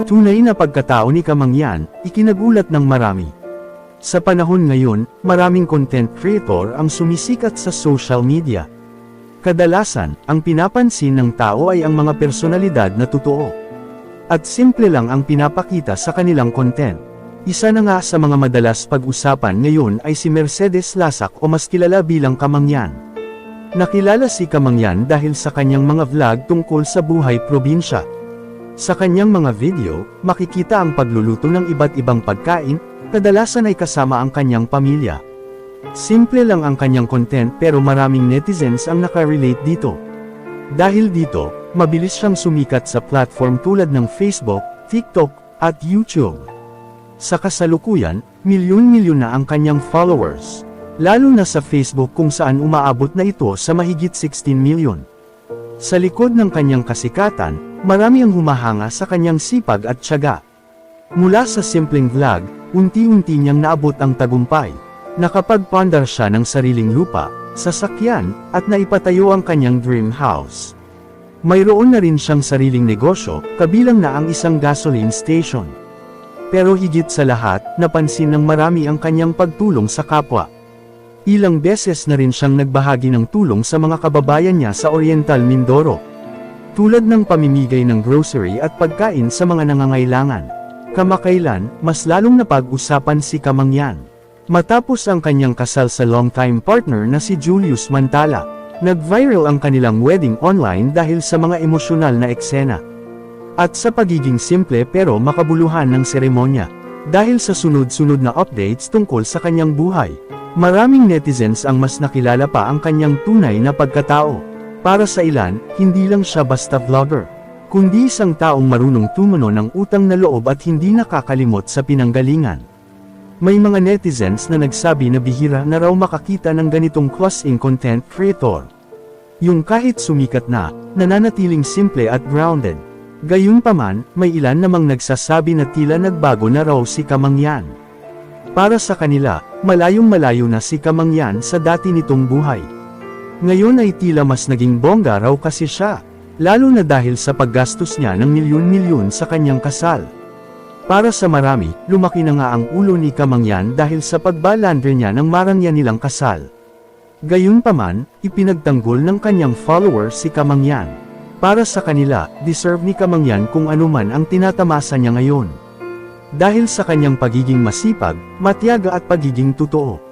Tunay na pagkatao ni Kamangyan, ikinagulat ng marami. Sa panahon ngayon, maraming content creator ang sumisikat sa social media. Kadalasan, ang pinapansin ng tao ay ang mga personalidad na totoo. At simple lang ang pinapakita sa kanilang content. Isa na nga sa mga madalas pag-usapan ngayon ay si Mercedes Lasak o mas kilala bilang Kamangyan. Nakilala si Kamangyan dahil sa kanyang mga vlog tungkol sa buhay probinsya. Sa kanyang mga video, makikita ang pagluluto ng iba't ibang pagkain, kadalasan ay kasama ang kanyang pamilya. Simple lang ang kanyang content pero maraming netizens ang nakarelate dito. Dahil dito, mabilis siyang sumikat sa platform tulad ng Facebook, TikTok, at YouTube. Sa kasalukuyan, milyon-milyon na ang kanyang followers. Lalo na sa Facebook kung saan umaabot na ito sa mahigit 16 milyon. Sa likod ng kanyang kasikatan, marami ang humahanga sa kanyang sipag at tiyaga. Mula sa simpleng vlog, unti-unti niyang naabot ang tagumpay. Nakapagpandar siya ng sariling lupa, sasakyan, at naipatayo ang kanyang dream house. Mayroon na rin siyang sariling negosyo, kabilang na ang isang gasoline station. Pero higit sa lahat, napansin ng marami ang kanyang pagtulong sa kapwa. Ilang beses na rin siyang nagbahagi ng tulong sa mga kababayan niya sa Oriental Mindoro. Tulad ng pamimigay ng grocery at pagkain sa mga nangangailangan. Kamakailan, mas lalong napag-usapan si Kamangyan. Matapos ang kanyang kasal sa longtime partner na si Julius Mantala, nag-viral ang kanilang wedding online dahil sa mga emosyonal na eksena. At sa pagiging simple pero makabuluhan ng seremonya. Dahil sa sunod-sunod na updates tungkol sa kanyang buhay, maraming netizens ang mas nakilala pa ang kanyang tunay na pagkatao. Para sa ilan, hindi lang siya basta vlogger, kundi isang taong marunong tumuno ng utang na loob at hindi nakakalimot sa pinanggalingan. May mga netizens na nagsabi na bihira na raw makakita ng ganitong klaseng content creator. Yung kahit sumikat na, nananatiling simple at grounded. Gayunpaman, may ilan namang nagsasabi na tila nagbago na raw si Kamangyan. Para sa kanila, malayong-malayo na si Kamangyan sa dati nitong buhay. Ngayon ay tila mas naging bongga raw kasi siya, lalo na dahil sa paggastos niya ng milyon-milyon sa kanyang kasal. Para sa marami, lumaki na nga ang ulo ni Kamangyan dahil sa pagbalandre niya ng marangya nilang kasal. Gayunpaman, ipinagtanggol ng kanyang followers si Kamangyan. Para sa kanila, deserve ni Kamangyan kung anuman ang tinatamasa niya ngayon. Dahil sa kanyang pagiging masipag, matiyaga at pagiging totoo.